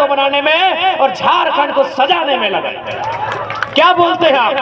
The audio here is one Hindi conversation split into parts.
को बनाने में और झारखंड को सजाने में लगे। क्या बोलते हैं आप?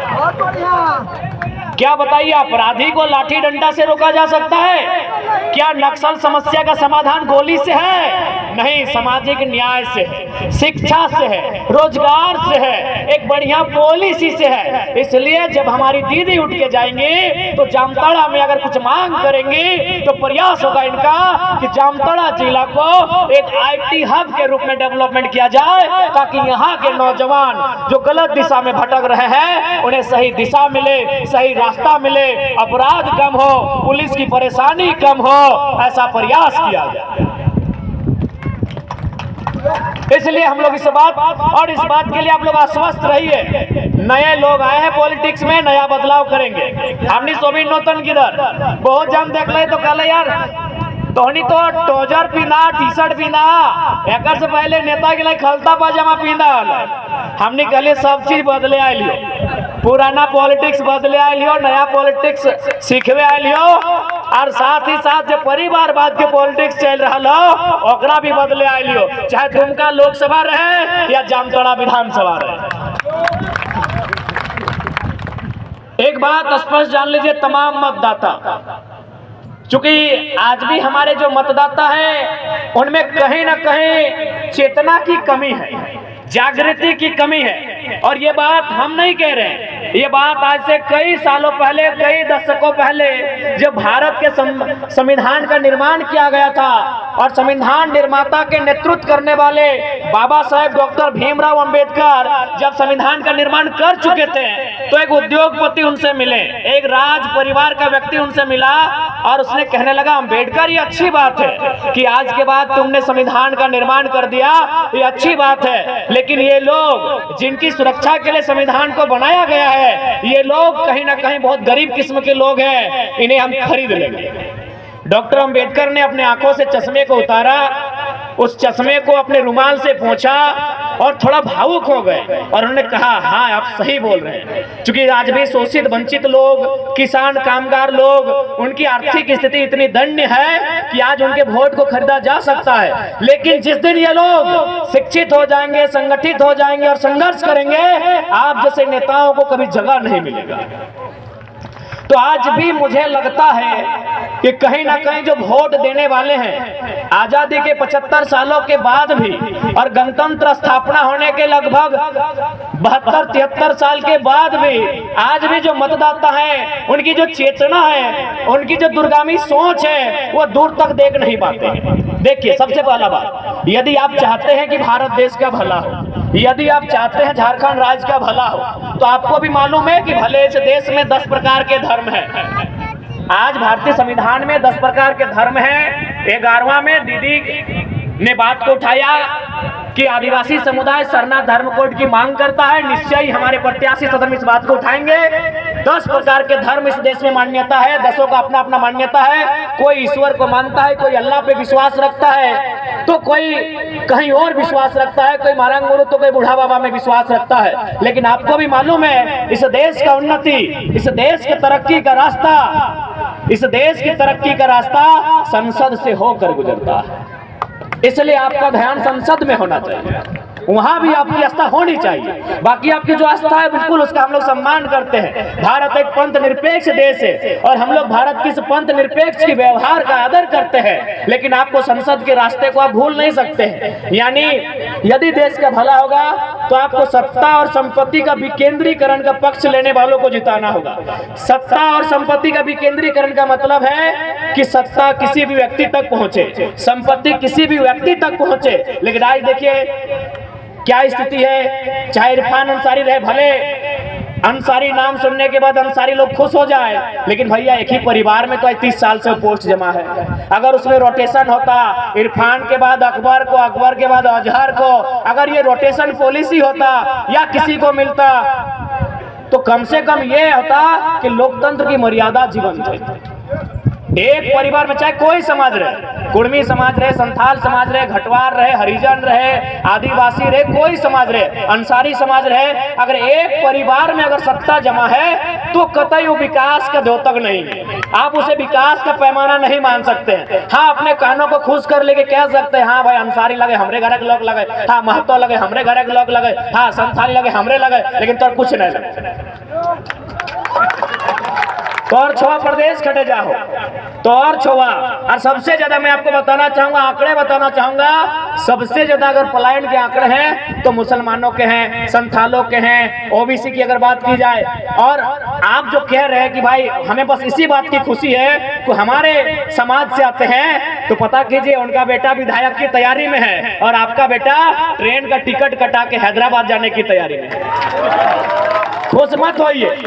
बहुत बढ़िया। क्या बताइए, अपराधी को लाठी डंडा से रोका जा सकता है? क्या नक्सल समस्या का समाधान गोली से है? नहीं, सामाजिक न्याय से है, शिक्षा से है, रोजगार से है, एक बढ़िया पॉलिसी से है। इसलिए जब हमारी दीदी उठ के जाएंगी तो जामताड़ा में अगर कुछ मांग करेंगी तो प्रयास होगा इनका कि जामताड़ा जिला को एक IT हब के रूप में डेवलपमेंट किया जाए, ताकि यहाँ के नौजवान जो गलत दिशा में भटक रहे हैं उन्हें सही दिशा मिले, सही रास्ता मिले, अपराध कम हो, पुलिस की परेशानी कम हो, ऐसा प्रयास किया जाए। इसलिए हम लोग इस बात के लिए आप लोग आश्वस्त रहिए। नए लोग आए हैं पॉलिटिक्स में, नया बदलाव करेंगे। हमने सोबिन नौतन किधर बहुत जन देख ले तो कहले यार तोहनी तो ट्राउजर पीना, टी-शर्ट पीना, एक से पहले नेता के लिए खलता पाजामा पीना। हमने कहले सब चीज बदले आए लियो, पुराना पॉलिटिक्स बदले आए लियो, नया पॉलिटिक्स सीखवे आए लियो, और साथ ही साथ जो परिवारवाद के पॉलिटिक्स चल रहा हो ओकरा भी बदले आए लियो, चाहे दुमका लोकसभा रहे या जामताड़ा विधानसभा रहे। एक बात स्पष्ट जान लीजिए तमाम मतदाता, चूंकि आज भी हमारे जो मतदाता हैं उनमें कहीं ना कहीं चेतना की कमी है, जागृति की कमी है। और ये बात हम नहीं कह रहे हैं, ये बात आज से कई सालों पहले, कई दशकों पहले जब भारत के संविधान का निर्माण किया गया था और संविधान निर्माता के नेतृत्व करने वाले बाबा साहेब डॉक्टर भीमराव अंबेडकर जब संविधान का निर्माण कर चुके थे तो एक उद्योगपति उनसे मिले, एक राज परिवार का व्यक्ति उनसे मिला और उसने कहने लगा अंबेडकर ये अच्छी बात है कि आज के बाद तुमने संविधान का निर्माण कर दिया, ये अच्छी बात है, लेकिन ये लोग जिनकी सुरक्षा के लिए संविधान को बनाया गया है ये लोग कहीं ना कहीं बहुत गरीब किस्म के लोग हैं, इन्हें हम खरीद लेंगे। डॉक्टर अंबेडकर ने अपने आंखों से चश्मे को उतारा, उस चश्मे को अपने रुमाल से पोंछा और थोड़ा भावुक हो गए और उन्होंने कहा हाँ आप सही बोल रहे हैं, क्योंकि आज भी शोषित वंचित लोग, किसान कामगार लोग, उनकी आर्थिक स्थिति इतनी दयनीय है कि आज उनके वोट को खरीदा जा सकता है, लेकिन जिस दिन ये लोग शिक्षित हो जाएंगे, संगठित हो जाएंगे और संघर्ष करेंगे, आप जैसे नेताओं को कभी जगह नहीं मिलेगा। तो आज भी मुझे लगता है कि कहीं ना कहीं जो वोट देने वाले हैं आजादी के 75 सालों के बाद भी और गणतंत्र स्थापना होने के लगभग 72-73 साल के बाद भी आज भी जो मतदाता हैं उनकी जो चेतना है, उनकी जो दूरगामी सोच है वो दूर तक देख नहीं पाते हैं। देखिए, सबसे पहला बात, यदि आप चाहते हैं कि भारत देश का भला हो, यदि आप चाहते हैं झारखंड राज्य का भला हो, तो आपको भी मालूम है कि भले इस देश में 10 प्रकार के धर्म हैं। आज भारतीय संविधान में 10 प्रकार के धर्म हैं। 11वां में दीदी ने बात को उठाया कि आदिवासी समुदाय सरना धर्म कोड की मांग करता है, निश्चय ही हमारे प्रत्याशी सदन इस बात को उठाएंगे। 10 प्रकार के धर्म इस देश में मान्यता है, 10 का अपना अपना मान्यता है। कोई ईश्वर को मानता है, कोई अल्लाह पे विश्वास रखता है, तो कोई कहीं और विश्वास रखता है, कोई मारंग गुरु तो कोई बूढ़ा बाबा में विश्वास रखता है। लेकिन आपको भी मालूम है इस देश का उन्नति, इस देश की तरक्की का रास्ता, इस देश की तरक्की का रास्ता संसद से होकर गुजरता है। इसलिए आपका ध्यान संसद में होना चाहिए, वहां भी आपकी आस्था होनी चाहिए। बाकी आपकी जो आस्था है बिल्कुल उसका हम लोग सम्मान करते हैं। भारत एक पंथ निरपेक्ष देश है और हम लोग भारत की इस पंथ निरपेक्ष के व्यवहार का आदर करते हैं, लेकिन आपको संसद के रास्ते को आप भूल नहीं सकते हैं। यानी यदि देश का भला होगा तो आपको सत्ता और संपत्ति का विकेंद्रीकरण का पक्ष लेने वालों को जिताना होगा। सत्ता और संपत्ति का विकेंद्रीकरण का मतलब है कि सत्ता किसी भी व्यक्ति तक पहुंचे, संपत्ति किसी भी व्यक्ति तक पहुंचे। लेकिन आज देखिए क्या स्थिति है, चाहे इरफान अंसारी रहे, भले अंसारी नाम सुनने के बाद अंसारी लोग खुश हो जाए, लेकिन भैया एक ही परिवार में तो 30 साल से पोस्ट जमा है। अगर उसमें रोटेशन होता, इरफान के बाद अकबर को, अकबर के बाद अजहर को, अगर ये रोटेशन पॉलिसी होता या किसी को मिलता तो कम से कम ये होता कि लोकतंत्र की मर्यादा जीवंत है। एक परिवार में चाहे कोई समाज रहे, कुर्मी समाज रहे, संथाल समाज रहे, घटवार रहे, हरिजन रहे, आदिवासी रहे, कोई समाज रहे, अंसारी समाज रहे, अगर एक परिवार में अगर सत्ता जमा है तो कतई वो विकास का द्योतक नहीं है। आप उसे विकास का पैमाना नहीं मान सकते हैं। हाँ, अपने कानों को खुश कर लेके कह सकते हैं हाँ भाई अंसारी लगे हमरे घर के लोग लगे, हाँ महतो लगे हमरे घर के लोग लगे, हाँ संथाली लगे हमरे लगे, लेकिन तो कुछ नहीं लगे। तो और छोआ प्रदेश खटे जाओ तो और छोआ। और सबसे ज्यादा मैं आपको बताना चाहूंगा, आंकड़े बताना चाहूंगा, सबसे ज्यादा अगर पलायन के आंकड़े हैं तो मुसलमानों के हैं, संथालों के हैं, ओबीसी की अगर बात की जाए। और आप जो कह रहे हैं कि भाई हमें बस इसी बात की खुशी है कि हमारे समाज से आते हैं, तो पता कीजिए उनका बेटा विधायक की तैयारी में है और आपका बेटा ट्रेन का टिकट कटा के हैदराबाद जाने की तैयारी में है। खुश मत होइए,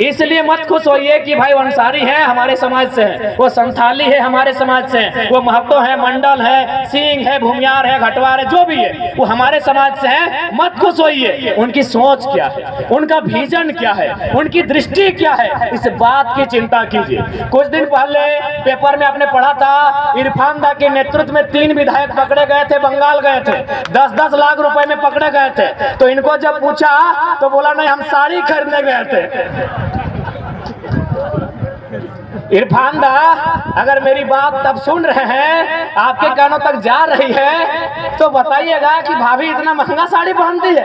इसलिए मत खुश होइए कि भाई अंसारी है हमारे समाज से है, वो संथाली है हमारे समाज से है, वो महतो है, मंडल है, सिंह है, भूमियार है, घटवार है, जो भी है वो हमारे समाज से है। मत खुश होइए, उनकी सोच क्या है, उनका विजन क्या है, उनकी दृष्टि क्या है, इस बात की चिंता कीजिए। कुछ दिन पहले पेपर में आपने पढ़ा था इरफान दा के नेतृत्व में 3 विधायक पकड़े गए थे, बंगाल गए थे, 10-10 लाख रुपए में पकड़े गए थे। तो इनको जब पूछा तो बोला नहीं हम साड़ी खरीदने गए थे। इरफान दा अगर मेरी बात तब सुन रहे हैं, आपके कानों तक जा रही है, तो बताइएगा कि भाभी इतना महंगा साड़ी पहनती है।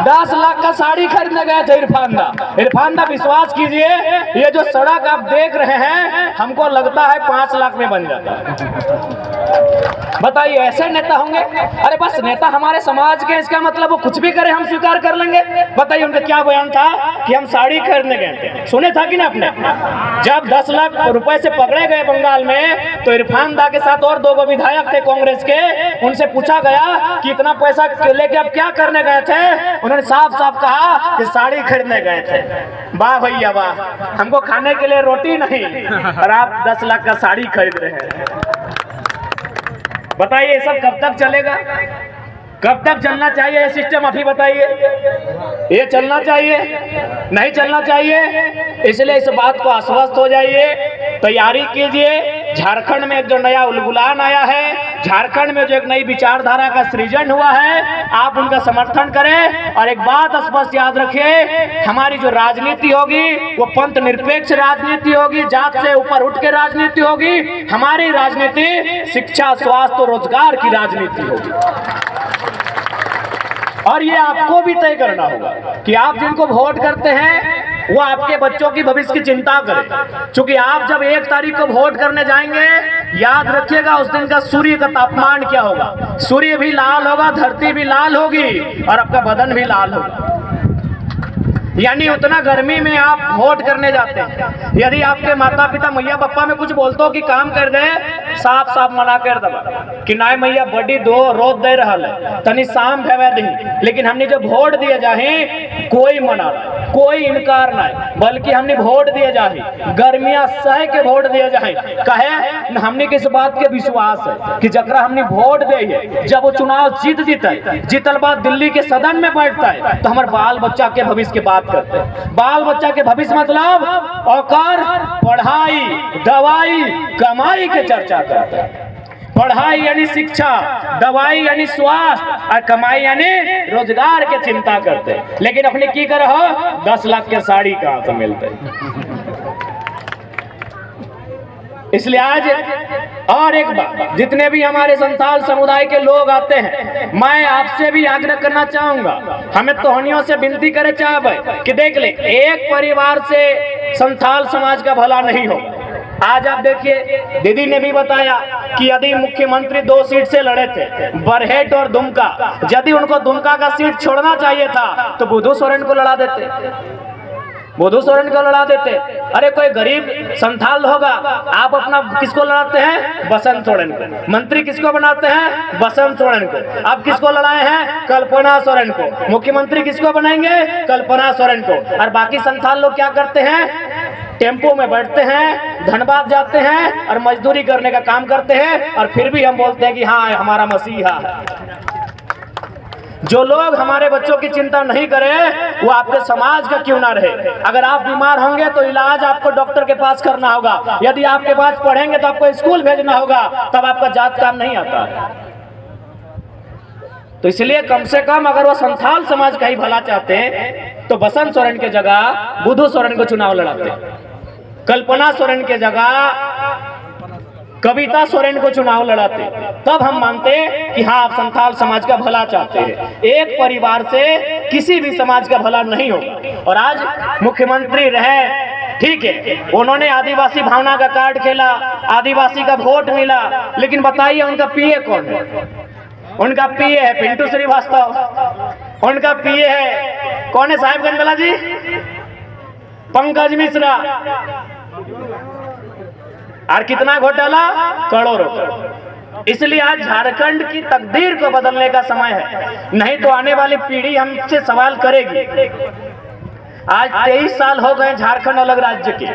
10 लाख का साड़ी खरीदने गए थे इरफान दा। इरफान दा विश्वास कीजिए, ये जो सड़क आप देख रहे हैं हमको लगता है 5 लाख में बन जाता है। बताइए ऐसे नेता होंगे? अरे बस नेता हमारे समाज के, इसका मतलब वो कुछ भी करे हम स्वीकार कर लेंगे। बताइए उनका क्या बयान था कि हम साड़ी खरीदने गए थे, सुने था कि ना आपने? जब 10 लाख रुपए से पकड़े गए बंगाल में, तो इरफान दा के साथ और 2 विधायक थे कांग्रेस के, उनसे पूछा गया कि इतना पैसा लेके आप क्या करने गए थे? उन्होंने साफ साफ कहा कि साड़ी खरीदने गए थे। वाह भैया वाह, हमको खाने के लिए रोटी नहीं और आप 10 लाख का साड़ी खरीद रहे हैं। बताइए ये सब कब तक चलेगा? कब तक चलना चाहिए ये सिस्टम? अभी बताइए, ये चलना चाहिए? नहीं चलना चाहिए। इसलिए इस बात को आश्वस्त हो जाइए, तैयारी कीजिए। झारखंड में जो नया उलगुलान आया है, झारखंड में जो एक नई विचारधारा का सृजन हुआ है, आप उनका समर्थन करें। और एक बात स्पष्ट याद रखिए, हमारी जो राजनीति होगी वो पंथ निरपेक्ष राजनीति होगी, जात से ऊपर उठ के राजनीति होगी। हमारी राजनीति शिक्षा, स्वास्थ्य और रोजगार की राजनीति होगी। और ये आपको भी तय करना होगा कि आप जिनको वोट करते हैं वो आपके बच्चों की भविष्य की चिंता करें। क्योंकि आप जब 1 तारीख को वोट करने जाएंगे, याद रखिएगा उस दिन का सूर्य का तापमान क्या होगा। सूर्य भी लाल होगा, धरती भी लाल होगी और आपका बदन भी लाल होगा। यानी उतना गर्मी में आप वोट करने जाते हैं। यदि आपके माता पिता मैया पप्पा में कुछ बोलते हो कि काम कर दे, साफ साफ मना कर दबा कि नाय मैया बड़ी दो रोज दे रहा है, तनी शाम भेवे दी। लेकिन हमने जब वोट दिए जाए कोई मना नहीं, कोई इनकार नहीं, बल्कि हमने वोट दिए जाए गर्मियां सह के वोट दिए जाए। कहे हमने किस बात के विश्वास है कि जकरा हमने वोट दे, जब वो चुनाव जीतल बाद दिल्ली के सदन में बैठता है तो हमारे बाल बच्चा के भविष्य के बात करते हैं। बाल बच्चा के भविष्य मतलब औकार पढ़ाई, दवाई, कमाई के चर्चा करते हैं। पढ़ाई यानी शिक्षा, दवाई यानी स्वास्थ्य और कमाई यानी रोजगार के चिंता करते हैं। लेकिन अपने की कर 10 लाख के साड़ी कहां से मिलते हैं? इसलिए आज और एक बात, जितने भी हमारे संथाल समुदाय के लोग आते हैं, मैं आपसे भी आग्रह करना चाहूंगा, हमें तोहनियों से विनती करे चाहे कि देख ले, एक परिवार से संथाल समाज का भला नहीं हो। आज आप देखिए, दीदी ने भी बताया कि यदि मुख्यमंत्री 2 सीट से लड़े थे, बरहेट और दुमका, यदि उनको दुमका का सीट छोड़ना चाहिए था तो बुधू सोरेन को लड़ा देते, बुधू सोरेन को लड़ा देते। अरे कोई गरीब संथाल होगा, आप अपना किसको लड़ाते हैं? बसंत सोरेन को। मंत्री किसको बनाते हैं? बसंत सोरेन को। आप किसको लड़ाए हैं? कल्पना सोरेन को। मुख्यमंत्री किसको बनाएंगे? कल्पना सोरेन को। और बाकी संथाल लोग क्या करते हैं? टेम्पो में बैठते हैं, धनबाद जाते हैं और मजदूरी करने का काम करते हैं, और फिर भी हम बोलते हैं कि हाँ हमारा मसीहा है। जो लोग हमारे बच्चों की चिंता नहीं करें वो आपके समाज का क्यों ना रहे। अगर आप बीमार होंगे तो इलाज आपको डॉक्टर के पास करना होगा, यदि आपके पास पढ़ेंगे तो आपको स्कूल भेजना होगा, तब आपका जात काम नहीं आता है। तो इसलिए कम से कम अगर वो संथाल समाज का ही भला चाहते तो बसंत सोरेन के जगह बुधू सोरेन को चुनाव लड़ाते, कल्पना सोरेन के जगह कविता सोरेन को चुनाव लड़ाते, तब हम मानते कि हाँ आप संथाल समाज का भला चाहते हैं। एक परिवार से किसी भी समाज का भला नहीं होगा। और आज मुख्यमंत्री रहे, ठीक है, उन्होंने आदिवासी भावना का कार्ड खेला, आदिवासी का वोट मिला, लेकिन बताइए उनका पीए कौन है? उनका पीए है पिंटू श्रीवास्तव, उनका पीए है कौन है साहिबगंज वाला जी? पंकज मिश्रा। और कितना घोटाला? करोड़ों। इसलिए आज झारखंड की तकदीर को बदलने का समय है, नहीं तो आने वाली पीढ़ी हमसे सवाल करेगी। आज 23 साल हो गए झारखंड अलग राज्य के।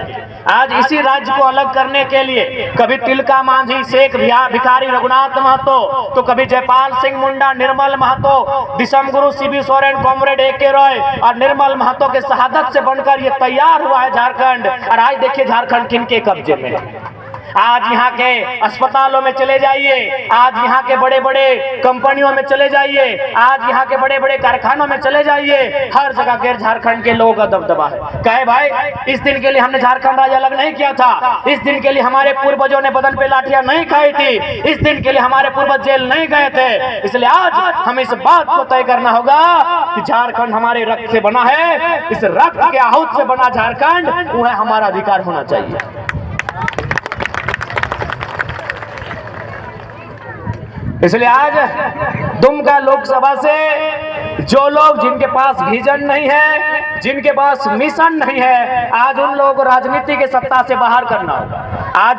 आज इसी राज्य को अलग करने के लिए कभी तिलका मांझी, शेख भिखारी रघुनाथ महतो, तो कभी जयपाल सिंह मुंडा, निर्मल महतो, दिसम गुरु CB Soren, comrade AK Roy और निर्मल महतो के शहादत से बनकर ये तैयार हुआ है झारखंड। और आज देखिए झारखंड किनके कब्जे में है। आज यहाँ के अस्पतालों में चले जाइए, आज यहाँ के बड़े बड़े कंपनियों में चले जाइए, आज यहाँ के बड़े बड़े कारखानों में चले जाइए, हर जगह गैर झारखंड के लोगों का दबदबा है। कहे भाई इस दिन के लिए हमने झारखंड राज्य अलग नहीं किया था, इस दिन के लिए हमारे पूर्वजों ने बदन पे लाठियां नहीं खाई थी, इस दिन के लिए हमारे पूर्वज जेल नहीं गए थे। इसलिए आज हमें इस बात को तय करना होगा कि झारखंड हमारे रक्त से बना है, इस रक्त के आहूत से बना झारखंड वह हमारा अधिकार होना चाहिए। इसलिए आज दुमका लोकसभा से जो लोग जिनके पास विजन नहीं है, जिनके पास मिशन नहीं है, आज उन लोगों को राजनीति के सत्ता से बाहर करना होगा। आज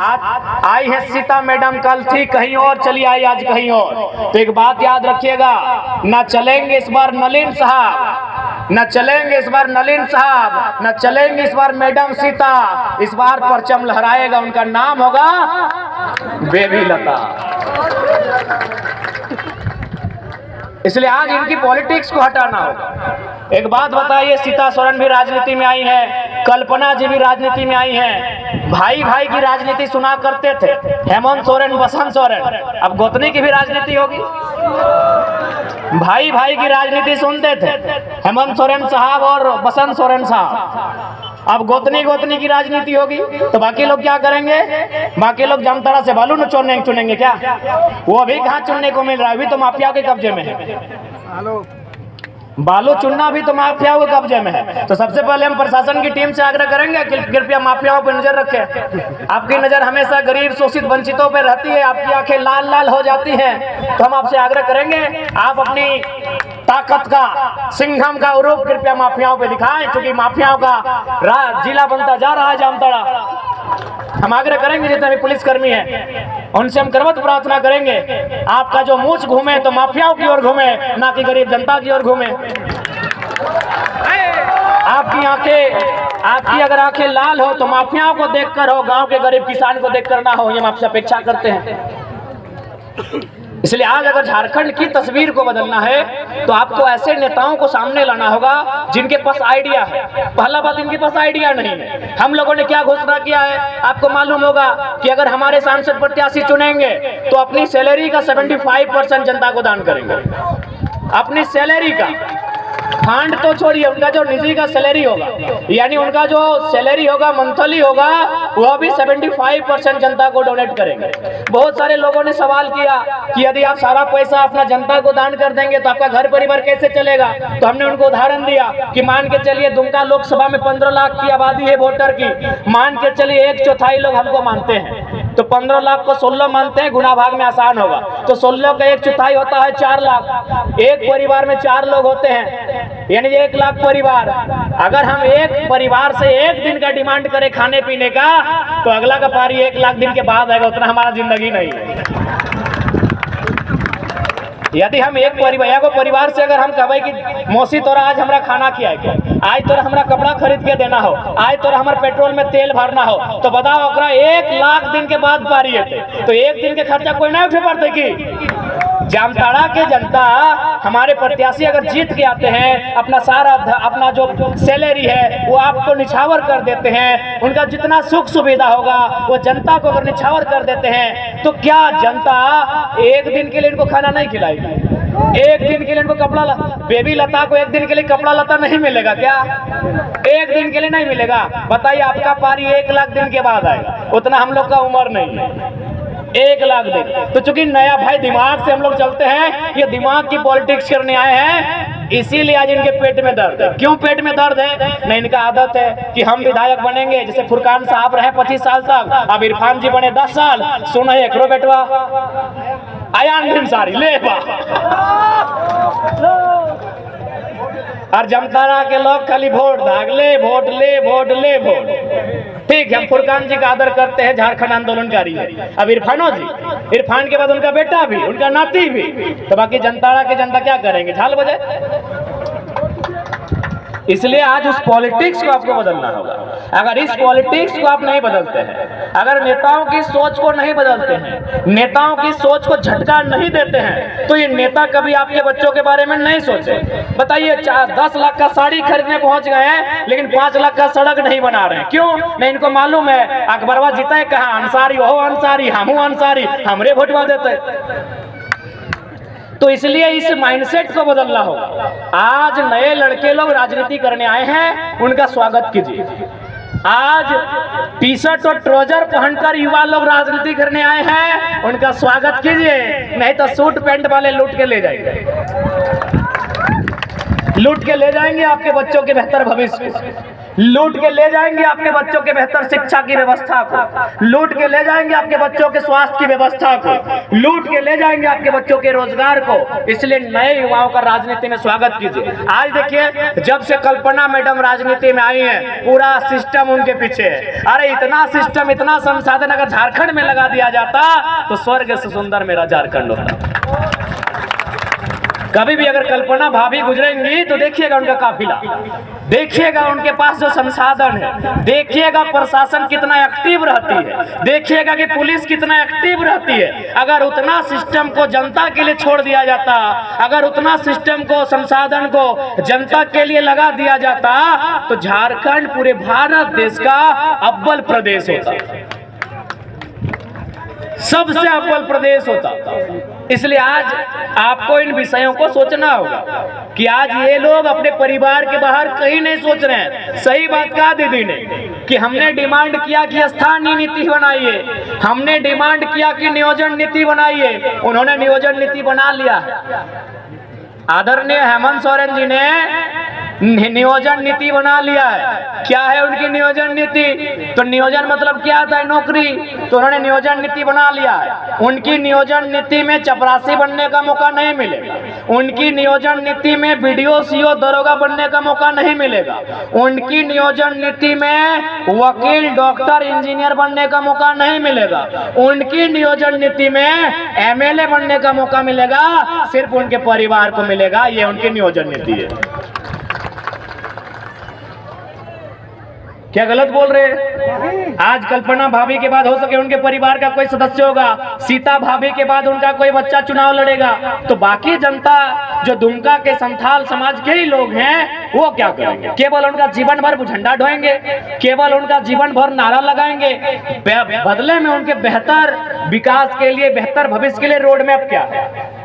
आई है सीता मैडम, कल थी कहीं और, चली आई आज कहीं और। तो एक बात याद रखिएगा, न चलेंगे इस बार नलिन साहब, न चलेंगे इस बार नलिन साहब, न चलेंगे इस बार मैडम सीता, इस बार परचम लहराएगा, उनका नाम होगा बेबी लता। इसलिए आज इनकी पॉलिटिक्स को हटाना होगा। एक बात बताइए, सीता सोरेन भी राजनीति में आई है, कल्पना जी भी राजनीति में आई हैं, भाई भाई की राजनीति सुना करते थे, हेमंत सोरेन, बसंत सोरेन, अब गोतनी की भी राजनीति होगी। भाई भाई की राजनीति सुनते थे हेमंत सोरेन साहब और बसंत सोरेन साहब, अब गोतनी गोतनी की राजनीति होगी। तो बाकी लोग क्या करेंगे? बाकी लोग जामताड़ा से बालू न चुनेंगे क्या? वो अभी कहाँ चुनने को मिल रहा है? अभी तो माफिया के कब्जे में है, बालू चुनना भी तो माफियाओं के कब्जे में है। तो सबसे पहले हम प्रशासन की टीम से आग्रह करेंगे कि कृपया माफियाओं पर नजर रखें। आपकी नजर हमेशा गरीब शोषित वंचितों पर रहती है, आपकी आंखें लाल लाल हो जाती हैं, तो हम आपसे आग्रह करेंगे आप अपनी ताकत का, सिंघम का रूप कृपया माफियाओं पे दिखाएं, क्योंकि माफियाओं का जिला बनता जा रहा है जामताड़ा। हम आग्रह करेंगे जितने भी पुलिसकर्मी हैं उनसे हम करवत प्रार्थना करेंगे, आपका जो मूछ घूमे तो माफियाओं की ओर घूमे, ना कि गरीब जनता की ओर घूमे। आपकी अगर आंखें लाल हो तो माफियाओं को देखकर हो, गांव के गरीब किसान को देखकर ना हो, ये हम आपसे अपेक्षा करते हैं। इसलिए आज अगर झारखंड की तस्वीर को बदलना है तो आपको ऐसे नेताओं को सामने लाना होगा जिनके पास आइडिया है। पहला बात, इनके पास आइडिया नहीं है। हम लोगों ने क्या घोषणा किया है आपको मालूम होगा कि अगर हमारे सांसद प्रत्याशी चुनेंगे तो अपनी सैलरी का 75% जनता को दान करेंगे। अपनी सैलरी का फंड तो छोड़िए, उनका जो निजी का सैलरी होगा, यानी उनका जो सैलरी होगा मंथली होगा, वह भी 75% जनता को डोनेट करेंगे। बहुत सारे लोगों ने सवाल किया कि यदि आप सारा पैसा अपना जनता को दान कर देंगे तो आपका घर परिवार कैसे चलेगा? तो हमने उनको उदाहरण दिया कि मान के चलिए दुमका लोकसभा में 15 लाख की आबादी है वोटर की, मान के चलिए 1/4 लोग हमको मानते हैं, तो 15 लाख को 16 मानते हैं, गुना भाग में आसान होगा, तो 16 का 1/4 होता है 4 लाख। एक परिवार में 4 लोग होते हैं, यानी 1 लाख परिवार। अगर हम एक परिवार से एक दिन का डिमांड करें खाने पीने का, तो अगला का पारी 1 लाख दिन के बाद आएगा, उतना हमारा जिंदगी नहीं है। यदि हम एक परिवार से अगर हम कहे कि मौसी तोरा आज हमारा खाना खिया के, आज तोरा हमारा कपड़ा खरीद के देना हो, आज तोरा हमारे पेट्रोल में तेल भरना हो, तो बताओ ओकरा 1 लाख दिन के बाद पारी है, तो एक दिन के खर्चा कोई नहीं उठे पड़ते की? जामताड़ा के जनता, हमारे प्रत्याशी अगर जीत के आते हैं, अपना सारा अपना जो सैलरी है वो आपको निछावर कर देते हैं, उनका जितना सुख सुविधा होगा वो जनता को अगर निछावर कर देते हैं, तो क्या जनता एक दिन के लिए इनको खाना नहीं खिलाएगी? एक दिन के लिए इनको कपड़ा, बेबी लता को एक दिन के लिए कपड़ा लता नहीं मिलेगा क्या? एक दिन के लिए नहीं मिलेगा। बताइए, आपका पारी 1 लाख दिन के बाद आएगा, उतना हम लोग का उम्र नहीं है। 1 लाख दिन। तो चूंकि नया भाई दिमाग से हम लोग चलते हैं, ये दिमाग की पॉलिटिक्स करने आए हैं, इसीलिए आज इनके पेट में दर्द है। क्यों पेट में दर्द है? नहीं, इनका आदत है कि हम विधायक बनेंगे, जैसे फुरकान साहब रहे 25 साल तक, अब इरफान जी बने 10 साल, सुना है एकरो बेटवा आयान अंसारी ले बा, और जामताड़ा के लोग खाली वोट भाग ले, वोट ले, वोट ले, वोट। ठीक है, हम फुरकान जी का आदर करते हैं, झारखंड आंदोलनकारी है। अब इरफानो जी, इरफान के बाद उनका बेटा भी, उनका नाती भी, तो बाकी जामताड़ा के जनता क्या करेंगे? झाल बजाए। इसलिए आज उस पॉलिटिक्स को आपको बदलना होगा। अगर इस पॉलिटिक्स को आप नहीं बदलते हैं, अगर नेताओं की सोच को नहीं बदलते हैं, नेताओं की सोच को झटका नहीं देते हैं, तो ये नेता कभी आपके बच्चों के बारे में नहीं सोचे। बताइए, 10 लाख का साड़ी खरीदने पहुंच गए हैं, लेकिन 5 लाख का सड़क नहीं बना रहे हैं। क्यों? नहीं, इनको मालूम है अकबरवा जीता है कहाँ, अंसारी हो अंसारी, हमू अंसारी, हमरे वोटवा देते। तो इसलिए इस माइंडसेट को बदलना होगा। आज नए लड़के लोग राजनीति करने आए हैं, उनका स्वागत कीजिए। आज टी-शर्ट और ट्राउजर पहनकर युवा लोग राजनीति करने आए हैं, उनका स्वागत कीजिए। नहीं तो सूट पैंट वाले लूट के ले जाएंगे, लूट के ले जाएंगे आपके बच्चों के बेहतर भविष्य को, लूट के ले जाएंगे आपके बच्चों के बेहतर शिक्षा की व्यवस्था को, लूट के ले जाएंगे आपके बच्चों के स्वास्थ्य की व्यवस्था को, लूट के ले जाएंगे आपके बच्चों के रोजगार को। इसलिए नए युवाओं का राजनीति में स्वागत कीजिए। आज देखिए, जब से कल्पना मैडम राजनीति में आई है, पूरा सिस्टम उनके पीछे है। अरे इतना सिस्टम, इतना संसाधन अगर झारखंड में लगा दिया जाता तो स्वर्ग से सुंदर मेरा झारखंड होता। कभी भी अगर कल्पना भाभी गुजरेंगी तो देखिएगा उनका काफिला, देखिएगा उनके पास जो संसाधन है, देखिएगा प्रशासन कितना एक्टिव रहती है, देखिएगा कि पुलिस कितना एक्टिव रहती है। अगर उतना सिस्टम को जनता के लिए छोड़ दिया जाता, अगर उतना सिस्टम को, संसाधन को जनता के लिए लगा दिया जाता, तो झारखंड पूरे भारत देश का अव्वल प्रदेश होता, सबसे अव्वल प्रदेश होता। इसलिए आज आपको इन विषयों को सोचना होगा कि आज ये लोग अपने परिवार के बाहर कहीं नहीं सोच रहे हैं। सही बात कहा दीदी ने कि हमने डिमांड किया कि स्थानीय नीति बनाइए, हमने डिमांड किया कि नियोजन नीति बनाइए, उन्होंने नियोजन नीति बना लिया है। आदरणीय हेमंत सोरेन जी ने नियोजन नीति बना लिया है। क्या है उनकी नियोजन नीति? तो नियोजन मतलब क्या आता है? नौकरी। तो उन्होंने नियोजन नीति बना लिया है। उनकी नियोजन नीति में चपरासी बनने का मौका नहीं मिलेगा, उनकी नियोजन नीति में बीडीओ सीओ दरोगा बनने का मौका नहीं मिलेगा, उनकी नियोजन नीति में वकील डॉक्टर इंजीनियर बनने का मौका नहीं मिलेगा, उनकी नियोजन नीति में एमएलए बनने का मौका मिलेगा, सिर्फ उनके परिवार को मिलेगा। ये उनकी नियोजन नीति है। क्या गलत बोल रहे हैं? आज कल्पना भाभी के बाद हो सके उनके परिवार का कोई सदस्य होगा, सीता भाभी के बाद उनका कोई बच्चा चुनाव लड़ेगा, तो बाकी जनता जो दुमका के संथाल समाज के ही लोग हैं वो क्या करेंगे? केवल उनका जीवन भर झंडा ढोएंगे, केवल उनका जीवन भर नारा लगाएंगे, बदले में उनके बेहतर विकास के लिए, बेहतर भविष्य के लिए रोड मैप क्या है?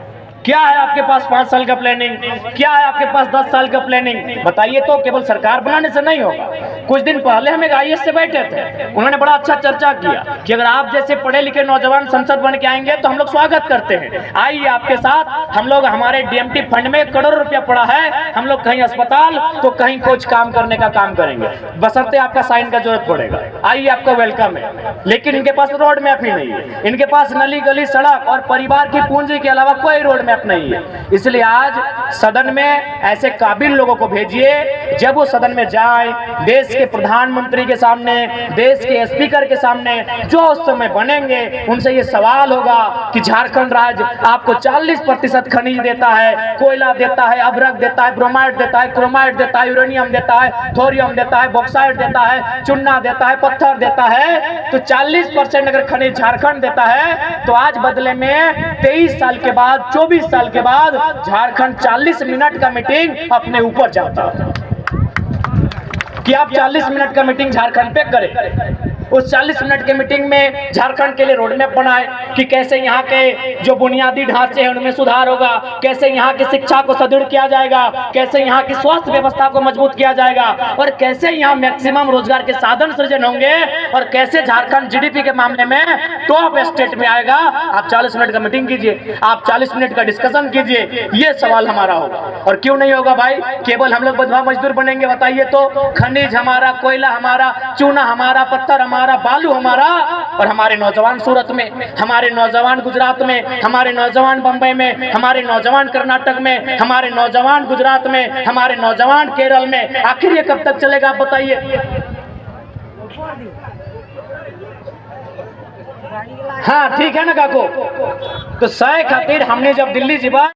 क्या है आपके पास 5 साल का प्लानिंग? क्या है आपके पास 10 साल का प्लानिंग? बताइए। तो केवल सरकार बनाने से नहीं होगा। कुछ दिन पहले हम एक आईएएस से बैठे थे, उन्होंने बड़ा अच्छा चर्चा किया कि अगर आप जैसे पढ़े लिखे नौजवान संसद बन के आएंगे तो हम लोग स्वागत करते हैं, आइए आपके साथ हम लोग, हमारे डीएमटी फंड में 1 करोड़ रुपया पड़ा है, हम लोग कहीं अस्पताल तो कहीं कुछ काम करने का काम करेंगे, बशर्ते आपका साइन का जरूरत पड़ेगा, आइए आपका वेलकम है। लेकिन इनके पास रोड मैप ही नहीं है, इनके पास नली गली सड़क और परिवार की पूंजी के अलावा कोई रोड मैप मैप नहीं है। इसलिए आज सदन में ऐसे काबिल लोगों को भेजिए, जब वो सदन में जाए, देश के प्रधानमंत्री के सामने, देश के स्पीकर के सामने जो उस समय बनेंगे, उनसे ये सवाल होगा कि झारखंड राज्य आपको 40% खनिज देता है, कोयला देता है, अभ्रक देता है, ब्रोमाइड देता है, क्रोमाइड देता है, यूरेनियम देता है, थोरियम देता है, बॉक्साइड देता है, चुन्ना देता है, पत्थर देता है, तो 40% अगर खनिज झारखंड देता है, तो आज बदले में 23 साल के बाद, 24 साल के बाद झारखंड 40 मिनट का मीटिंग अपने ऊपर जाता है कि आप 40 मिनट का मीटिंग झारखंड पे करें। उस 40 मिनट के मीटिंग में झारखंड के लिए रोड मैप बनाए कि कैसे यहाँ के जो बुनियादी ढांचे हैं उनमें सुधार होगा, कैसे यहाँ की शिक्षा को सुदृढ़ किया जाएगा, कैसे यहाँ की स्वास्थ्य व्यवस्था को मजबूत किया जाएगा, और कैसे यहाँ मैक्सिमम रोजगार के साधन सृजन होंगे, और कैसे झारखंड जीडीपी के मामले में टॉप स्टेट में आएगा। आप 40 मिनट का मीटिंग कीजिए, आप 40 मिनट का डिस्कशन कीजिए, ये सवाल हमारा होगा। और क्यों नहीं होगा भाई? केवल हम लोग बंधुआ मजदूर बनेंगे बताइए तो? खनिज हमारा, कोयला हमारा, चूना हमारा, पत्थर हमारा, बालू हमारा, और हमारे नौजवान सूरत में, हमारे नौजवान गुजरात में, हमारे नौजवान बंबई में, हमारे नौजवान कर्नाटक में, हमारे नौजवान गुजरात में, हमारे नौजवान केरल में। आखिर ये कब तक चलेगा आप बताइए? हाँ ठीक है ना काको? तो सह खातिर हमने जब दिल्ली जीवा,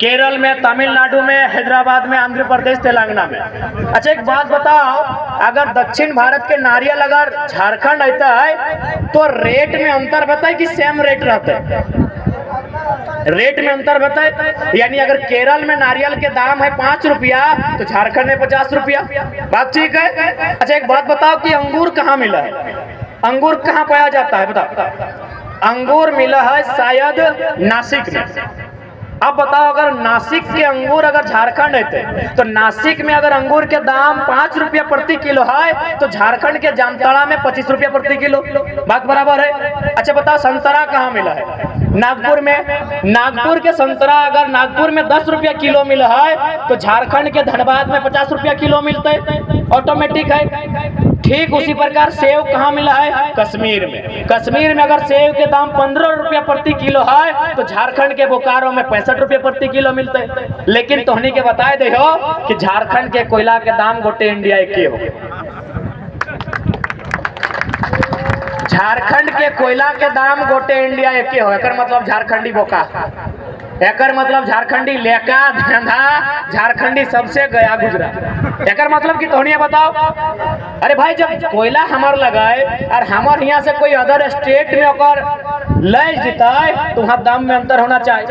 केरल में, तमिलनाडु में, हैदराबाद में, आंध्र प्रदेश, तेलंगाना में। अच्छा एक बात बताओ, अगर दक्षिण भारत के नारियल अगर झारखंड आता है तो रेट में अंतर बताए कि सेम रेट रहता है? रेट में अंतर बताए, यानी अगर केरल में नारियल के दाम है 5 रुपया तो झारखंड में 50 रुपया। बात ठीक है? अच्छा एक बात बताओ कि अंगूर कहाँ मिला है? अंगूर कहाँ पाया जाता है बताओ? अंगूर मिला है शायद नासिक में। अब बताओ अगर नासिक के अंगूर अगर झारखंड आते तो नासिक में अगर अंगूर के दाम 5 रुपया प्रति किलो है तो झारखंड के जामताड़ा में 25 रुपया प्रति किलो। बात बराबर है? अच्छा बताओ संतरा कहाँ मिला है? नागपुर में। नागपुर के संतरा अगर नागपुर में 10 रुपया किलो मिला है तो झारखंड के धनबाद में 50 रुपया किलो मिलता है, ऑटोमेटिक है। ठीक उसी प्रकार सेव कहाँ मिला है? कश्मीर में। कश्मीर में अगर सेव के दाम 15 रुपया प्रति किलो है तो झारखंड के बोकारो में 65 रुपया प्रति किलो मिलते हैं। लेकिन तोहनी के बताए दे हो कि झारखंड के कोयला के दाम गोटे इंडिया के हो। झारखंड के कोयला के दाम गोटे इंडिया के हो, एकर मतलब झारखंडी बोका, एकर मतलब झारखंडी लेका धंधा, झारखंडी सबसे गया गुजरा। एकर मतलब कि तोहनिया बताओ, अरे भाई जब कोयला हमार लगाए और हमार यहाँ से कोई अदर स्टेट में अगर ले जीता है तो वहाँ दाम में अंतर होना चाहिए,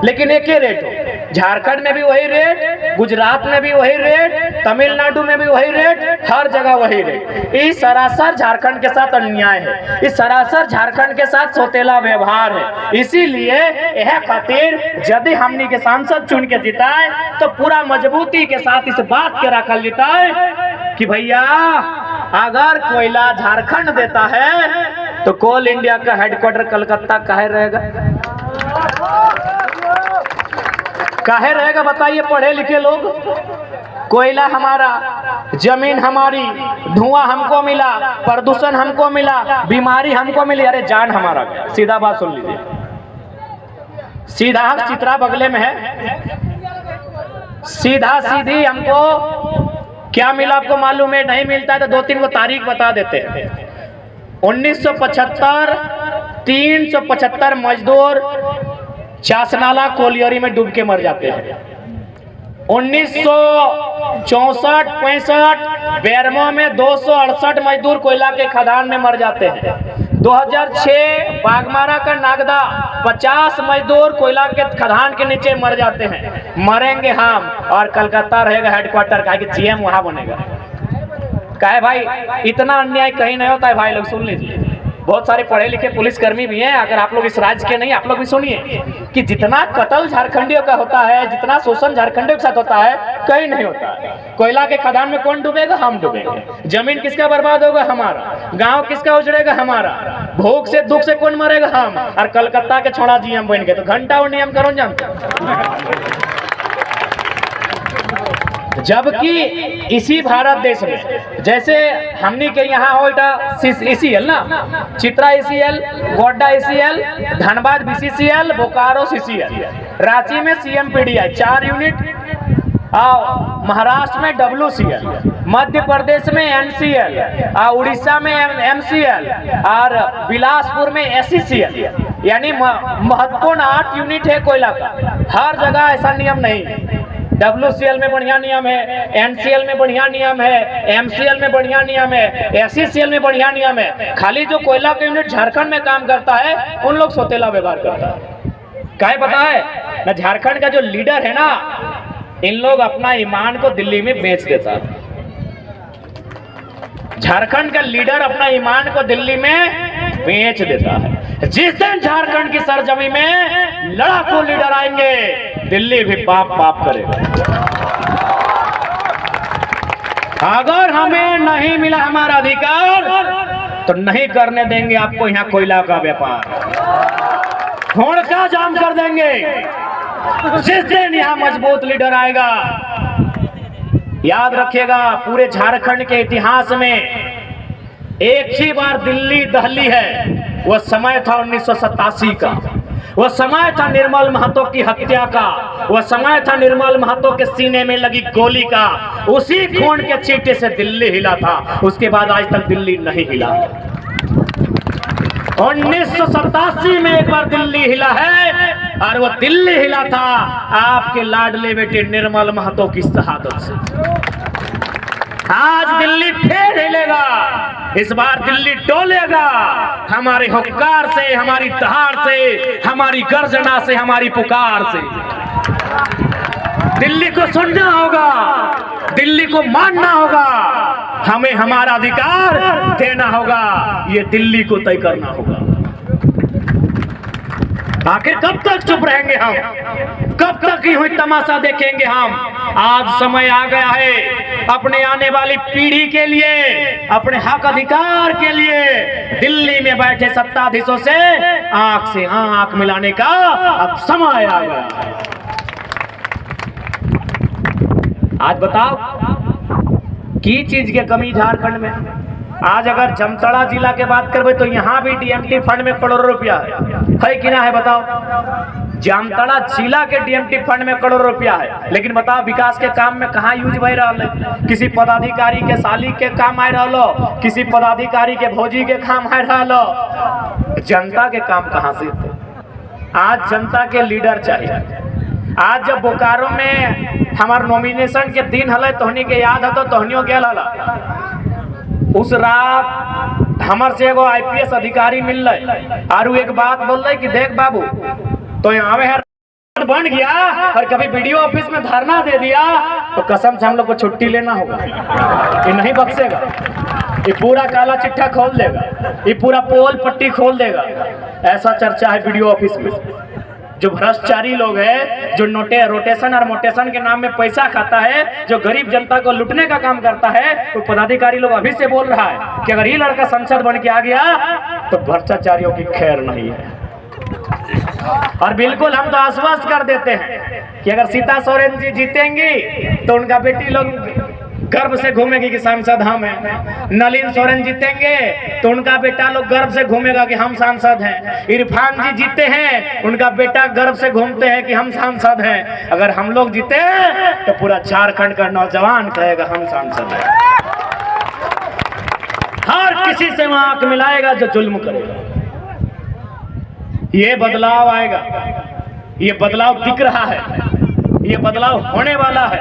लेकिन एक ही रेट हो। झारखंड में भी वही रेट, गुजरात में भी वही रेट, तमिलनाडु में भी वही रेट, हर जगह वही रेट। इस सरासर झारखंड के साथ अन्याय है, इस सरासर झारखंड के साथ सौतेला व्यवहार है। इसीलिए यह खातिर यदि हमनी के सांसद चुन के जिताए तो पूरा मजबूती के साथ इस बात के रखल जिताए कि भैया अगर कोयला झारखंड देता है तो कोल इंडिया का हेडक्वार्टर कलकत्ता काहे रहेगा? काहे रहेगा बताइए पढ़े लिखे लोग? कोयला हमारा, जमीन हमारी, धुआं हमको मिला, प्रदूषण हमको मिला, बीमारी हमको मिली, अरे जान हमारा। सीधा बात सुन लीजिए, सीधा चित्रा बगले में है, सीधा सीधी हमको क्या मिला आपको मालूम है? नहीं मिलता है तो 2-3 को तारीख बता देते हैं। 1975 375 मजदूर चासनाला कोलियरी में डूब के मर जाते हैं। 1964-65 बेरमो में 268 मजदूर कोयला के खदान में मर जाते हैं। 2006 बागमारा का नागदा 50 मजदूर कोयला के खदान के नीचे मर जाते हैं। मरेंगे हम और कलकत्ता रहेगा हेडक्वार्टर, का कि जीएम वहां बनेगा। काहे भाई इतना अन्याय कहीं नहीं होता है भाई लोग, सुन लीजिए। बहुत सारे पढ़े लिखे पुलिसकर्मी भी हैं, अगर आप लोग इस राज्य के नहीं, आप लोग भी सुनिए कि जितना कत्ल झारखंडियों का होता है, जितना शोषण झारखंडियों के साथ होता है, कहीं नहीं होता है। कोयला के खदान में कौन डूबेगा? हम डूबेंगे। जमीन किसका बर्बाद होगा? हमारा। गांव किसका उजड़ेगा? हमारा। भूख से दुख से कौन मरेगा? हम। और कलकत्ता के छोड़ा जीएम बन गए तो घंटा और नियम करो जानते। जबकि इसी भारत देश में जैसे हमनी के यहाँ हो ECL ना, Chitra ECL, Godda ECL, Dhanbad BCCL, Bokaro CCL, Ranchi में CMPDI 4 यूनिट, महाराष्ट्र में WCL, मध्य प्रदेश में NCL, उड़ीसा में MCL और बिलासपुर में SCCL। यानी महत्वपूर्ण 8 यूनिट है कोयला का। हर जगह ऐसा नियम नहीं। WCL में बढ़िया नियम है, NCL में बढ़िया नियम है, MCL में बढ़िया नियम है, SCCL में बढ़िया नियम है। खाली जो कोयला का यूनिट झारखंड में काम करता है उन लोग सोतेला व्यवहार करता है। क्या पता है ना, झारखंड का जो लीडर है ना, इन लोग अपना ईमान को दिल्ली में बेच देता है। झारखंड का लीडर अपना ईमान को दिल्ली में बेच देता है। जिस दिन झारखंड की सरजमी में लड़ाकू लीडर आएंगे, दिल्ली भी पाप पाप करेगा। अगर हमें नहीं मिला हमारा अधिकार तो नहीं करने देंगे आपको यहाँ कोयला का व्यापार, होड़ का जाम कर देंगे। जिस दिन यहाँ मजबूत लीडर आएगा, याद रखिएगा, पूरे झारखंड के इतिहास में एक ही बार दिल्ली दहली है। वह समय था 1987 का। वह समय था निर्मल महतो की हत्या का। वह समय था निर्मल महतो के सीने में लगी गोली का। उसी खून के चीटे से दिल्ली हिला था। उसके बाद आज तक दिल्ली नहीं हिला। 1987 में एक बार दिल्ली हिला है, और वो दिल्ली हिला था आपके लाडले बेटे निर्मल महतो की शहादत से। आज दिल्ली फिर हिलेगा। इस बार दिल्ली डोलेगा। हमारे हुक्कार से, हमारी दहाड़ से, हमारी गर्जना से, हमारी पुकार से। दिल्ली को सुनना होगा, दिल्ली को मानना होगा, हमें हमारा अधिकार देना होगा। ये दिल्ली को तय करना होगा। आखिर कब तक चुप रहेंगे हम? कब तक ही हुई तमाशा देखेंगे हम? आज समय आ गया है अपने आने वाली पीढ़ी के लिए, अपने हक अधिकार के लिए दिल्ली में बैठे सत्ताधीशों से आंख मिलाने का अब समय आ गया। आज बताओ की चीज के कमी झारखंड में? आज अगर जामताड़ा जिला के बात करबे तो यहाँ भी DMT फंड में करोड़ों रुपया है कि ना है? बताओ, जामताड़ा जिला के DMT फंड में करोड़ों रुपया है, लेकिन बताओ विकास के काम में कहाँ यूज भई रहा है? किसी पदाधिकारी के साली के काम आ रहा, किसी पदाधिकारी के भौजी के काम आ रहा, जनता के काम कहाँ से? आज जनता के लीडर चाहिए। आज जब बोकारो में हमार नॉमिनेशन के दिन हल तोहनी के याद है तो तोहनियों गेल हल। उस रात हमार से एगो IPS अधिकारी मिल रहे और एक बात बोल रहे कि देख बाबू, तो यहाँ में बन गया और कभी BDO ऑफिस में धरना दे दिया तो कसम से हम लोग को छुट्टी लेना होगा। ये नहीं बख्शेगा। ये पूरा काला चिट्ठा खोल देगा, ये पूरा पोल पट्टी खोल देगा। ऐसा चर्चा है BDO ऑफिस में। जो भ्रष्टाचारी लोग हैं, जो रोटेशन और मोटेशन के नाम में पैसा खाता है, जो गरीब जनता को लूटने का काम करता है, तो पदाधिकारी लोग अभी से बोल रहा है कि अगर ये लड़का संसद बन के आ गया तो भ्रष्टाचारियों की खैर नहीं है। और बिल्कुल हम तो आश्वस्त कर देते हैं कि अगर सीता सोरेन जी जीतेंगी तो उनका बेटी लोग गर्व से घूमेगी कि सांसद हम हैं। नलिन सोरेन जीतेंगे तो उनका बेटा लोग गर्व से घूमेगा कि हम सांसद हैं। इरफान जी जीते हैं, उनका बेटा गर्व से घूमते हैं कि हम सांसद हैं। अगर हम लोग जीते तो पूरा झारखंड का नौजवान कहेगा हम सांसद हैं। हर किसी से वहां आंख मिलाएगा जो जुल्म करेगा। ये बदलाव आएगा, ये बदलाव दिख रहा है, ये बदलाव होने वाला है।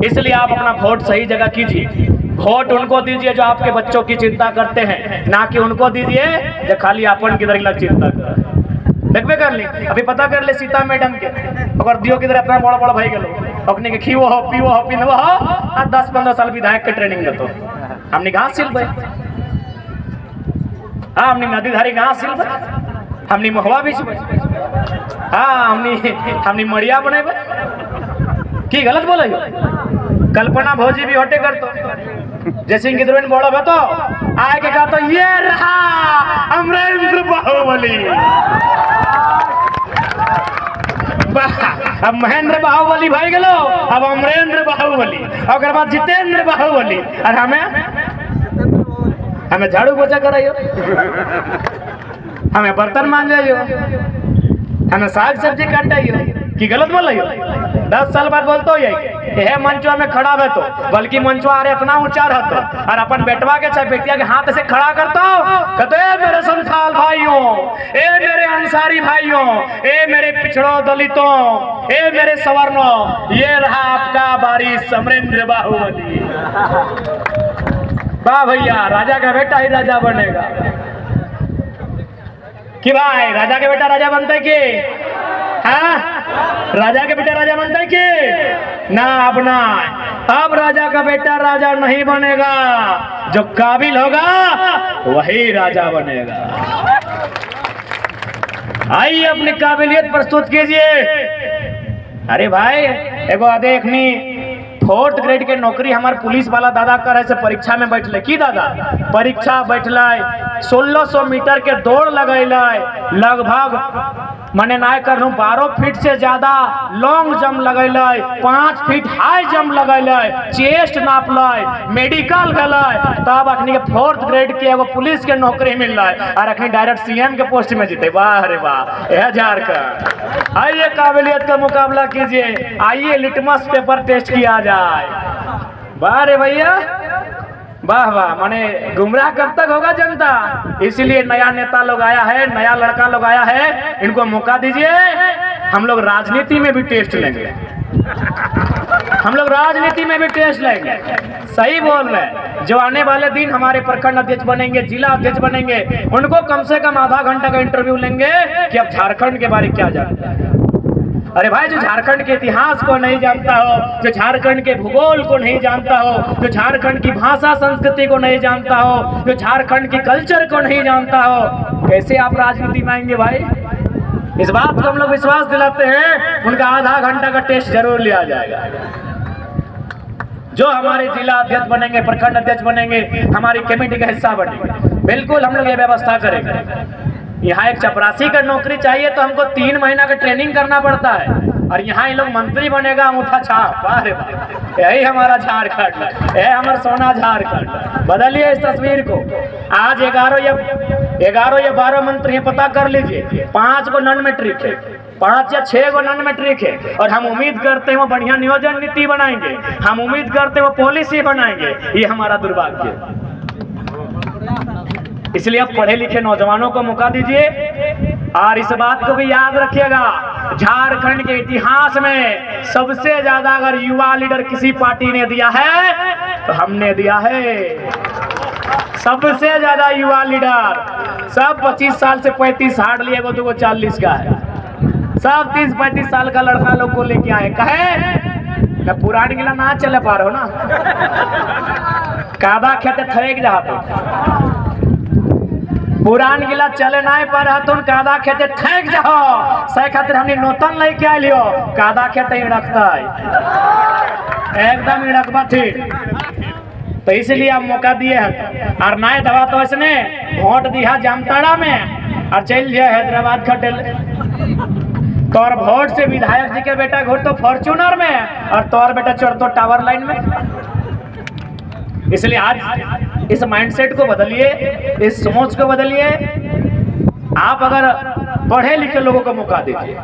इसलिए आप अपना वोट सही जगह कीजिए। वोट उनको दीजिए जो आपके बच्चों की चिंता करते हैं, ना कि उनको दीजिए जो खाली अपन की तरह चिंता कर। देखबे कर ली, अभी पता कर ले सीता मैडम के, अगर दियो की तरह इतना बड़ा बड़ा भाई गलो अपने के खीवो हो, पीवो हो, पीनवो हो, 10-15 साल विधायक के ट्रेनिंग देते हमने घास सिल भाई। हाँ, हमने नदीधारी घास सिल भाई, हमने महुआ बीच में, हाँ हमने मड़िया बने की गलत बोले। कल्पना भौजी भी हटे कर तो जैसे गिदरवन बोला बतो आए के कहा तो ये रहा अमरेंद्र बाहुबली। अब महेंद्र बाहुबली भाई गलो, अब अमरेंद्र बाहुबली, और बाद जितेंद्र बाहुबली। और हमें झाड़ू पोछा कराइयो, हमें बर्तन मान जाइयो, हमें साग सब्जी काटाइयो। कि गलत बोल रही हो? 10 साल बाद बोलते हो यही मंचवा में खड़ा है तो बल्कि मंचवा अरे इतना ऊंचा रहता और अपन बेटवा के चाहे बेटिया के हाथ से खड़ा करता हो कहते मेरे संथाल भाइयों, ए मेरे अंसारी भाइयों, ए मेरे पिछड़ों दलितों, ए मेरे सवर्णों, ये रहा आपका वारिस अमरेंद्र बाहुबली। वाह भैया, राजा का बेटा ही राजा बनेगा कि भाई राजा के बेटा राजा बनता है कि हाँ? राजा के बेटा राजा बनता है कि ना? अब ना, अब राजा का बेटा राजा नहीं बनेगा, जो काबिल होगा वही राजा बनेगा। आइए अपनी काबिलियत प्रस्तुत कीजिए। अरे भाई एगो देखनी 4th ग्रेड के नौकरी हमारे पुलिस वाला दादा करे से परीक्षा में बैठले की दादा परीक्षा बैठले 1600 मीटर के दौड़ लगैले, लगभग मने ना करूँ 12 फीट से ज्यादा लॉन्ग जंप लगैले, 5 फीट हाई जंप लगैले, चेस्ट नापले, मेडिकल गले, तब अखनी के 4th ग्रेड के एगो पुलिस के नौकरी मिल रहा और अखनी डायरेक्ट सीएम के पोस्ट में जीते। वाह रे वाह, यह झारखंड। आइए काबिलियत का मुकाबला कीजिए, आइए लिटमस पेपर टेस्ट किया जाए। वाह रे भैया, वाह वाह। माने गुमराह कब तक होगा जनता, इसीलिए नया नेता लोग आया है, नया लड़का लोग आया है, इनको मौका दीजिए। हम लोग राजनीति में भी टेस्ट लेंगे, हम लोग राजनीति में भी टेस्ट लेंगे। सही बोल रहे हैं, जो आने वाले दिन हमारे प्रखंड अध्यक्ष बनेंगे, जिला अध्यक्ष बनेंगे, उनको कम से कम आधा घंटा का इंटरव्यू लेंगे कि अब झारखंड के बारे में क्या जानते हैं। अरे भाई, जो झारखंड के इतिहास को नहीं जानता हो, जो झारखंड के भूगोल को नहीं जानता हो, जो झारखंड की भाषा संस्कृति को नहीं जानता हो, जो झारखंड की कल्चर को नहीं जानता हो, कैसे आप राजनीति में आएंगे भाई? इस बात को हम लोग विश्वास दिलाते हैं, उनका आधा घंटा का टेस्ट जरूर लिया जाएगा। जो हमारे जिला अध्यक्ष बनेंगे, प्रखंड अध्यक्ष बनेंगे, हमारी कमेटी का हिस्सा बनेंगे, बिल्कुल हम लोग ये व्यवस्था करेंगे। यहाँ एक चपरासी का नौकरी चाहिए तो हमको 3 महीना का ट्रेनिंग करना पड़ता है, और यहाँ ये लोग मंत्री बनेगा अंगूठा छाप। अरे यही हमारा झारखंड है, यही हमारा सोना झारखंड। बदलिए इस तस्वीर को। आज 11 या 12 मंत्री पता कर लीजिए, 5 को नॉन मैट्रिक है, 5 या 6 को नॉन मैट्रिक है, और हम उम्मीद करते हैं वो बढ़िया नियोजन नीति बनाएंगे, हम उम्मीद करते हैं वो पॉलिसी बनाएंगे। ये हमारा दुर्भाग्य है। इसलिए अब पढ़े लिखे नौजवानों को मौका दीजिए, और इस बात को भी याद रखिएगा, झारखंड के इतिहास में सबसे ज्यादा अगर युवा लीडर किसी पार्टी ने दिया है तो हमने दिया है। सबसे ज्यादा युवा लीडर, सब 25 साल से 35 हार्ड लिए गो, 2 40 का है, सब 30-35 साल का लड़का लोग को लेके आए। कहे मैं पुरानी गिला ना चले पा रहा हूँ ना, कादा खेते थक जाते, पुरान गिला चले नहीं पा रहा तो कादा खेते थक जाओ, सही खातिर हमने नूतन लेके आ लियो, कादा खेते ही रखता है एकदम ही रखबा ठीक। तो इसलिए आप मौका दिए हैं, और नए दवा तो इसने वोट दिया जामताड़ा में और चल जाए हैदराबाद खटेल। तोर वोट से विधायक जी के बेटा घोट तो फॉर्च्यूनर में, और तोर बेटा चढ़ तो टावर लाइन में। इसलिए आज इस माइंडसेट को बदलिए, इस सोच को बदलिए। आप अगर पढ़े लिखे लोगों को मौका दीजिए,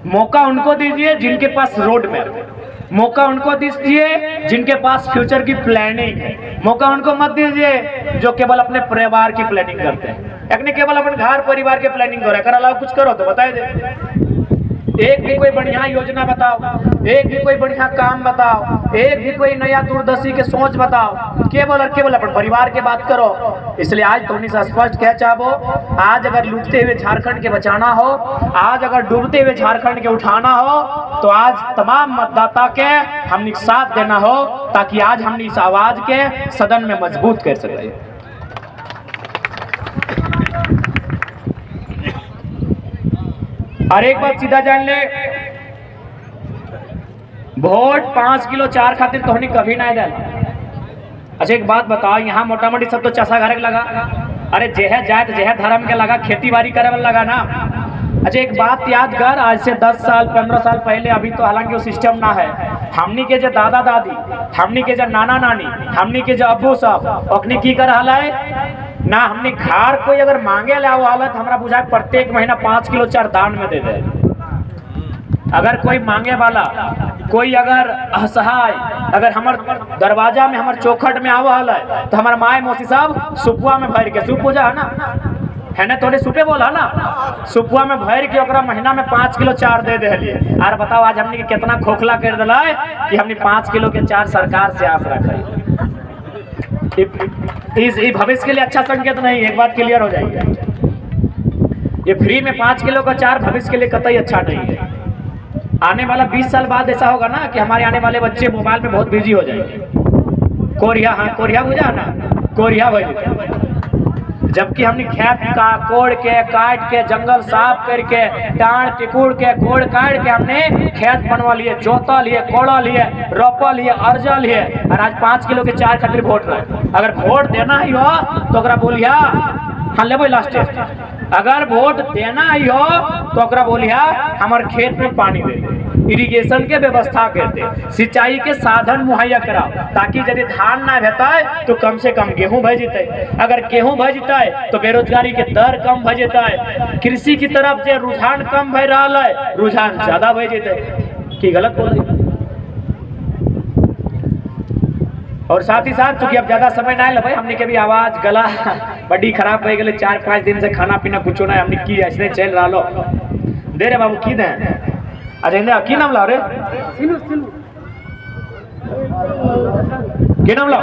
मौका उनको दीजिए जिनके पास रोड मैप, मौका उनको दीजिए जिनके पास फ्यूचर की प्लानिंग है, मौका उनको मत दीजिए जो केवल अपने परिवार की प्लानिंग करते हैं। यानी केवल अपने घर परिवार के प्लानिंग करो, अगर अलावा कुछ करो तो बताए दे। एक भी कोई बढ़िया योजना बताओ, एक भी कोई बढ़िया काम बताओ, एक भी कोई नया दूरदर्शी के सोच बताओ, केवल और केवल अपने परिवार के बात करो। इसलिए आज तो से स्पष्ट कह चाहो, आज अगर लूटते हुए झारखंड के बचाना हो, आज अगर डूबते हुए झारखंड के उठाना हो, तो आज तमाम मतदाता के हमने साथ देना हो, ताकि आज हमने इस आवाज के सदन में मजबूत कर सके। और एक बात सीधा जान ले, वोट 5 किलो 4 खातिर तो कभी ना दे। अच्छा एक बात बताओ, यहाँ मोटा मोटी सब तो चसा घर के लगा, अरे जेह जात जेह धर्म के लगा, खेती बाड़ी करे वाला लगा ना। अच्छा एक बात याद कर, आज से 10 साल 15 साल पहले, अभी तो हालांकि वो सिस्टम ना है, हमनी के जो दादा दादी, हमनी के जो नाना नानी, हमनी के जो अब्बू साहब अखनी की कर रहा है ना, हमने घर कोई अगर मांगे ला वो हालत हमरा बुझाए प्रत्येक महीना 5 किलो 4 दान में दे दे। अगर कोई मांगे वाला, कोई अगर असहाय, अगर हमार दरवाजा में हमार चौखट में आवा है तो हमार माए मौसी साहब सुपुआ में भर के, सुप पूजा है ना थोड़े सुपे बोला ना, सुपुआ में भर के ओकरा महीना में 5 किलो चार दे दिए। और बताओ आज हमने कितना खोखला कर दिला है कि हमने 5 किलो के चार सरकार से आस रखा है। इस भविष्य के लिए अच्छा संकेत नहीं, एक बात क्लियर हो जाएगी। ये फ्री में 5 किलो का चार भविष्य के लिए कतई अच्छा नहीं है। आने वाला 20 साल बाद ऐसा होगा ना कि हमारे आने वाले बच्चे मोबाइल में बहुत बिजी हो जाएंगे। कोरिया, हाँ कोरिया बुझा ना, कोरिया भाई, जबकि हमने खेत का कोड़ के काट के जंगल साफ करके टाण टिकुड़ के कोड़ काट के हमने खेत बनवा लिए, जोता लिए, कोड़ा लिए, रोपा लिए, अर्जा लिए, और आज 5 किलो के चार खातिर वोट रहे। अगर वोट देना ही हो तो ओकरा बोलिया हाँ ले लास्ट, अगर वोट देना ही हो तो ओकरा बोलिया हमारे खेत में पानी दे, इरिगेशन के व्यवस्था करते, सिंचाई के साधन मुहैया कराओ, ताकि यदि धान ना भेटा तो कम से कम गेहूं भज जते, अगर गेहूं भज जते तो बेरोजगारी के दर कम भज जते, कृषि की तरफ से रुझान कम भय रहा है, रुझान ज्यादा भज जते। की गलत बोल रही? और साथ ही साथ चूंकि अब ज्यादा समय ना लगे, हमने के भी आवाज गला बड़ी खराब हो गए, 4-5 दिन से खाना पीना कुछ ना हमने की ऐसे चल रहा लो दे रे बाबू की दे। अच्छा की नाम लाओ रे? की नाम लाओ?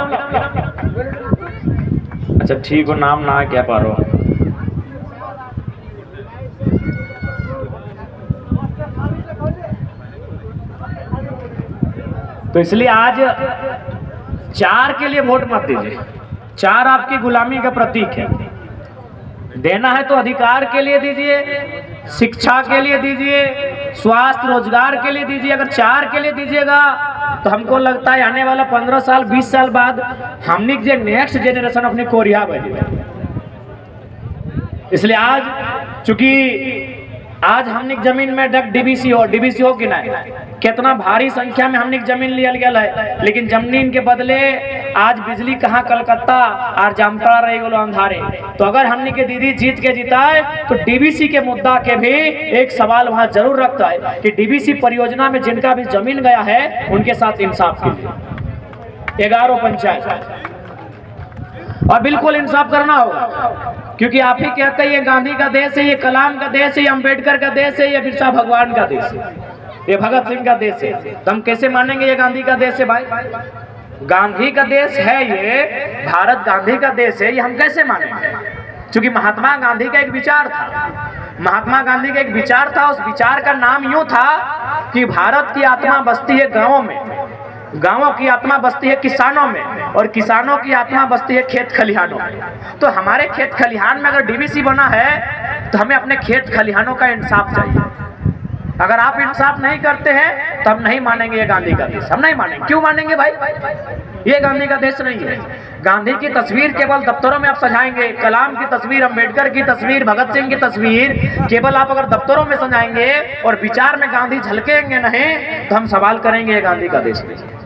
अच्छा ठीक हो, नाम ना क्या पा रहा। तो इसलिए आज चार के लिए वोट मत दीजिए। चार आपकी गुलामी का प्रतीक है। देना है तो अधिकार के लिए दीजिए, शिक्षा के लिए दीजिए, स्वास्थ्य रोजगार के लिए दीजिए। अगर चार के लिए दीजिएगा तो हमको लगता है आने वाला 15 साल 20 साल बाद हमने जो नेक्स्ट जेनरेशन अपनी कोरिया बनेगा। इसलिए आज चूंकि आज हमने जमीन में डीबीसी हो कि नहीं, कितना भारी संख्या में हमने जमीन लिया गया है, लेकिन जमीन के बदले आज बिजली कहाँ कलकत्ता और जामताड़ा रह गए अंधारे। तो अगर हमने के दीदी जीत के जिताए तो डीबीसी के मुद्दा के भी एक सवाल वहां जरूर रखता है कि डीबीसी परियोजना में जिनका भी जमीन गया है उनके साथ इंसाफ कीजिए। 11 पंचायत और बिल्कुल इंसाफ करना होगा, क्योंकि आप ही कहते हैं ये गांधी का देश है, ये कलाम का देश है, ये अम्बेडकर का देश है, ये बिरसा भगवान का देश है, ये भगत सिंह का देश है। तो हम कैसे मानेंगे ये गांधी का देश है? भाई गांधी का देश है, ये भारत गांधी का देश है, ये हम कैसे मानेंगे? क्योंकि महात्मा गांधी का एक विचार था, महात्मा गांधी का एक विचार था, उस विचार का नाम यूं था कि भारत की आत्मा बसती है गाँवों में, गांवों की आत्मा बसती है किसानों में, और किसानों की आत्मा बसती है खेत खलिहानों में। तो हमारे खेत खलिहान में अगर डीबीसी बना है तो हमें अपने खेत खलिहानों का इंसाफ चाहिए। अगर आप इंसाफ नहीं करते हैं तो हम नहीं मानेंगे ये गांधी का देश, हम नहीं मानेंगे। क्यों मानेंगे भाई? ये गांधी का देश नहीं है। गांधी की तस्वीर केवल दफ्तरों में आप सजाएंगे, कलाम की तस्वीर, अम्बेडकर की तस्वीर, भगत सिंह की तस्वीर केवल आप अगर दफ्तरों में सजाएंगे और विचार में गांधी झलकेंगे नहीं तो हम सवाल करेंगे ये गांधी का देश नहीं।